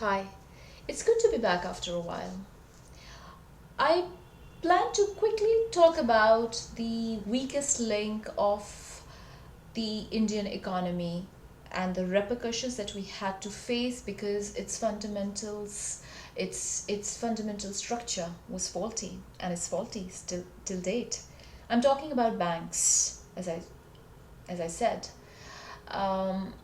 Hi, it's good to be back after a while. I plan to quickly talk about the weakest link of the Indian economy and the repercussions that we had to face because its fundamental structure was faulty and is faulty still till date. I'm talking about banks, as I said. Um,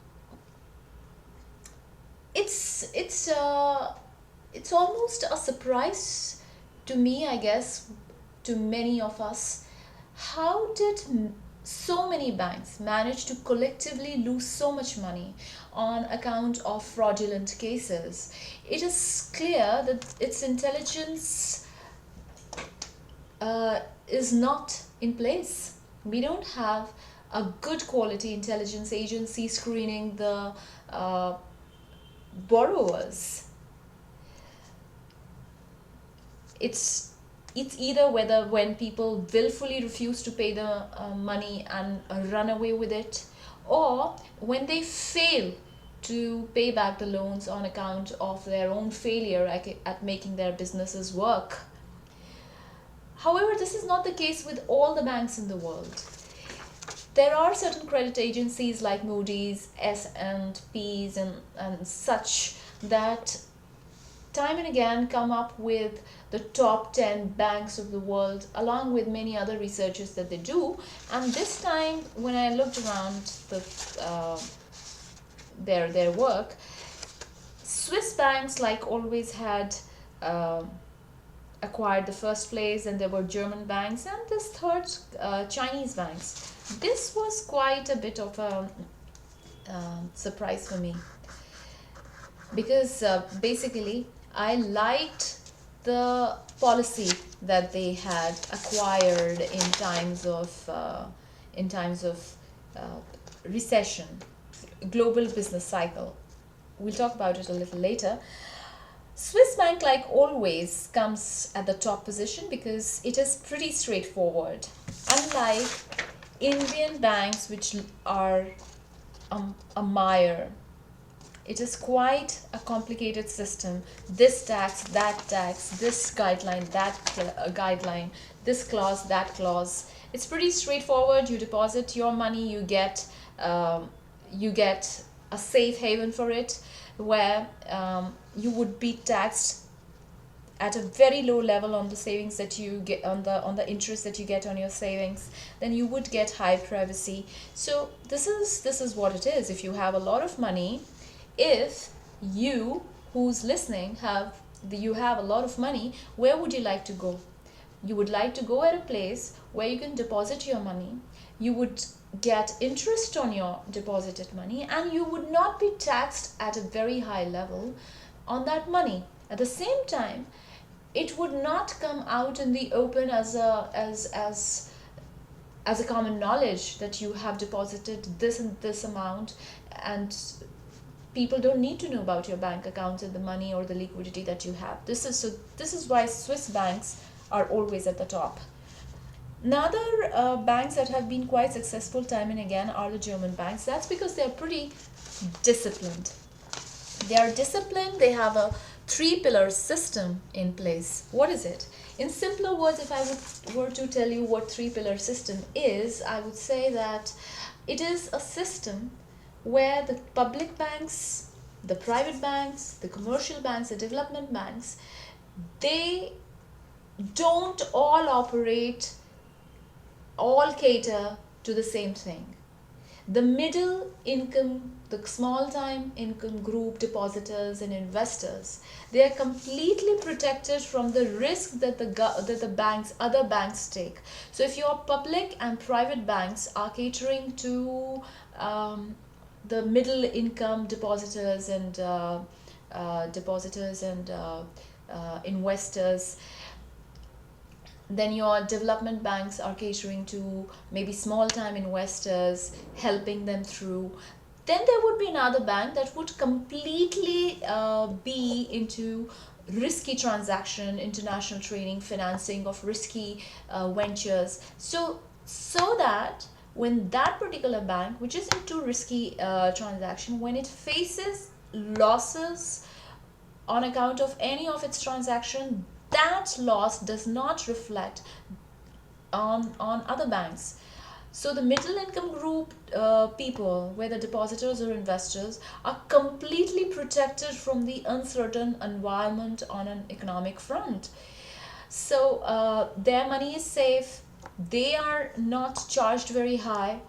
it's it's almost a surprise to me, I guess, to many of us. How did so many banks manage to collectively lose so much money on account of fraudulent cases? It is clear that its intelligence is not in place. We don't have a good quality intelligence agency screening the uh, borrowers. It's it's either whether when people willfully refuse to pay the money and run away with it, or when they fail to pay back the loans on account of their own failure at making their businesses work. However, this is not the case with all the banks in the world. There are certain credit agencies like Moody's, S&Ps, and such that time and again come up with the top 10 banks of the world, along with many other researches that they do. And this time when I looked around uh, their work, Swiss banks like always had uh, acquired the first place, and there were German banks, and this third, Chinese banks. This was quite a bit of a surprise for me because basically I liked the policy that they had acquired in times of uh, recession, global business cycle. We'll talk about it a little later. Swiss bank, like always, comes at the top position because it is pretty straightforward, unlike Indian banks, which are a mire. It is quite a complicated system. This tax, that tax, this guideline, that guideline, this clause, that clause. It's pretty straightforward. You deposit your money, you get a safe haven for it, where you would be taxed at a very low level on the savings that you get, on the interest that you get on your savings. Then you would get high privacy. So this is what it is. If you have a lot of money, if you who's listening you have a lot of money, where would you like to go? You would like to go at a place where you can deposit your money, you would get interest on your deposited money, and you would not be taxed at a very high level on that money. At the same time, it would not come out in the open as a common knowledge that you have deposited this and this amount, and people don't need to know about your bank accounts and the money or the liquidity that you have. This is why Swiss banks are always at the top. Another banks that have been quite successful time and again are the German banks. That's because they are pretty disciplined. They are disciplined. They have a three-pillar system in place. What is it? In simpler words, if were to tell you what three-pillar system is, I would say that it is a system where the public banks, the private banks, the commercial banks, the development banks, they don't all cater to the same thing. The middle income, the small time income group depositors and investors, they are completely protected from the risk that other banks take. So if your public and private banks are catering to the middle income depositors and investors, then your development banks are catering to maybe small time investors, helping them through. Then there would be another bank that would completely be into risky transaction, international trading, financing of risky ventures. So that when that particular bank, which is into risky transaction, when it faces losses on account of any of its transaction, that loss does not reflect on other banks. So the middle income group people, whether depositors or investors, are completely protected from the uncertain environment on an economic front. So their money is safe, they are not charged very high,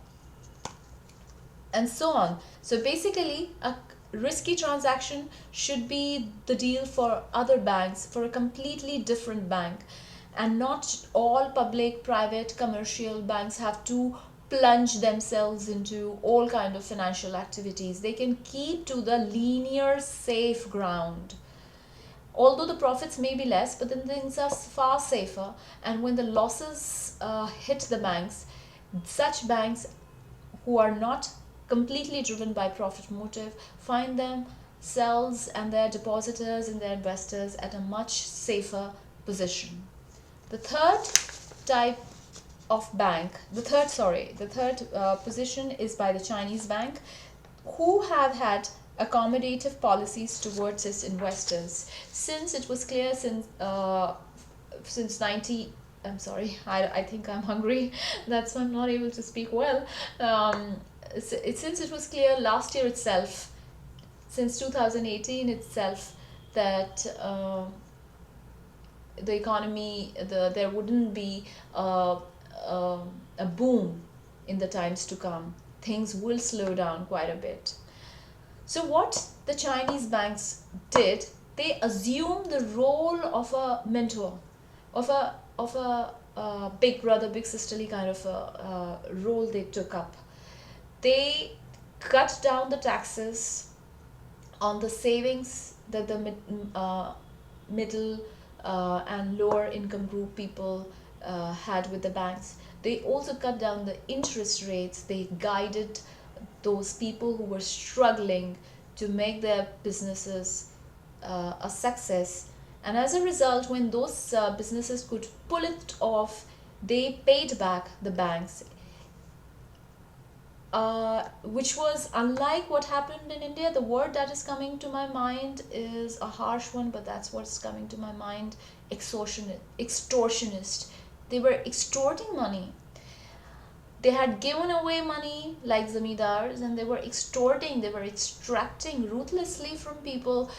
and so on. So basically, a risky transaction should be the deal for other banks, for a completely different bank. And not all public, private, commercial banks have to plunge themselves into all kind of financial activities. They can keep to the linear safe ground. Although the profits may be less, but then things are far safer. And when the losses hit the banks, such banks who are not completely driven by profit motive find themselves and their depositors and their investors at a much safer position. The third type of bank, the third position is by the Chinese bank, who have had accommodative policies towards its investors since it was clear since 90. I'm sorry, I think I'm hungry. That's why I'm not able to speak well. Since it was clear last year itself, since 2018 itself, that the economy, there wouldn't be a boom in the times to come. Things will slow down quite a bit. So what the Chinese banks did, they assumed the role of a mentor, of a big brother, big sisterly kind of a role they took up. They cut down the taxes on the savings that the middle and lower income group people had with the banks. They also cut down the interest rates. They guided those people who were struggling to make their businesses a success. And as a result, when those businesses could pull it off, they paid back the banks, which was unlike what happened in India. The word that is coming to my mind is a harsh one, but that's what's coming to my mind: extortionist. They were extorting money. They had given away money like zamindars, and they were extorting, they were extracting ruthlessly from people.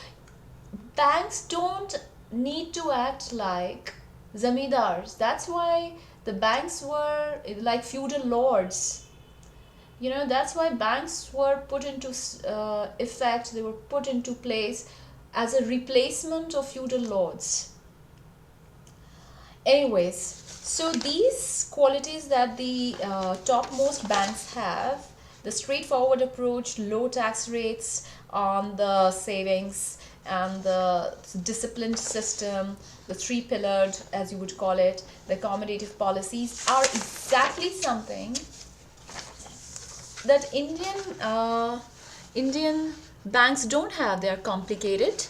Banks don't need to act like zamindars. That's why the banks were like feudal lords. That's why banks were put into effect, they were put into place as a replacement of feudal lords. Anyways, so these qualities that the topmost banks have: the straightforward approach, low tax rates on the savings, and the disciplined system, the three-pillared, as you would call it, the accommodative policies, are exactly something that Indian banks don't have. They're complicated.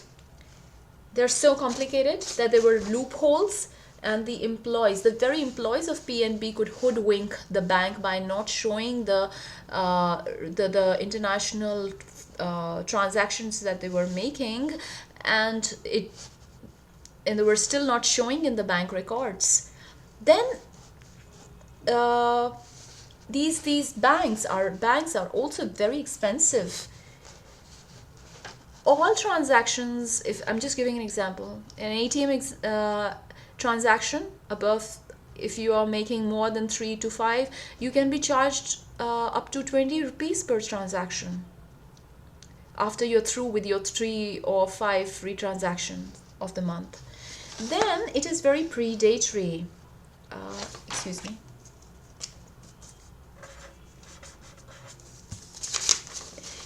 They're so complicated that there were loopholes, and the very employees of PNB could hoodwink the bank by not showing the international transactions that they were making, and they were still not showing in the bank records. Then these banks are also very expensive. All transactions, if I'm just giving an example, an ATM transaction above, if you are making more than 3 to 5, you can be charged up to 20 rupees per transaction after you're through with your 3 or 5 free transactions of the month. Then it is very predatory. Excuse me.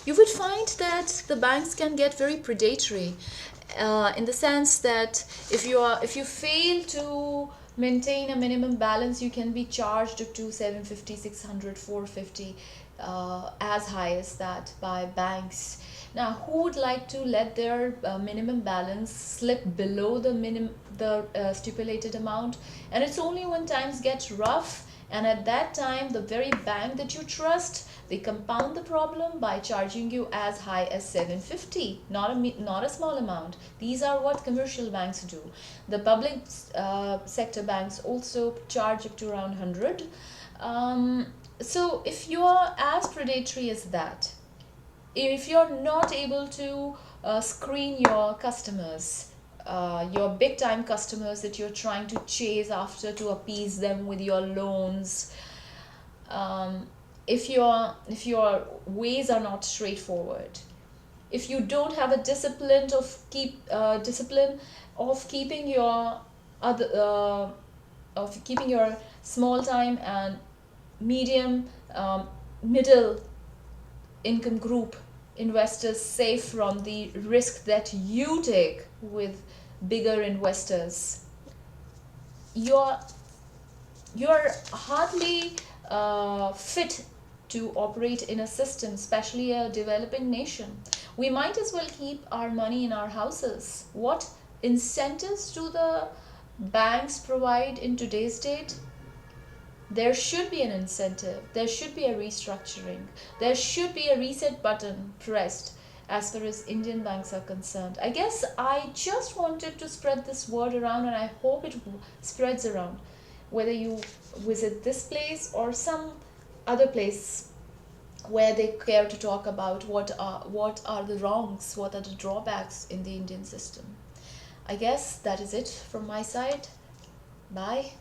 You would find that the banks can get very predatory, in the sense that if you fail to maintain a minimum balance, you can be charged up to 750, 600, 450, as high as that, by banks. Now, who would like to let their minimum balance slip below the stipulated amount? And it's only when times get rough And at that time, the very bank that you trust, they compound the problem by charging you as high as 750, not a small amount. These are what commercial banks do. The public sector banks also charge up to around 100. So if you are as predatory as that, if you're not able to screen your customers, your big time customers that you're trying to chase after to appease them with your loans, if your ways are not straightforward, if you don't have a discipline of keeping your other of keeping your small time and medium, middle income group investors safe from the risk that you take with bigger investors, you're you're hardly fit to operate in a system, especially a developing nation. We might as well keep our money in our houses. What incentives do the banks provide in today's date? There should be an incentive, there should be a restructuring, there should be a reset button pressed as far as Indian banks are concerned. I guess I just wanted to spread this word around, and I hope it spreads around, whether you visit this place or some other place where they care to talk about what are the wrongs, what are the drawbacks in the Indian system. I guess that is it from my side. Bye.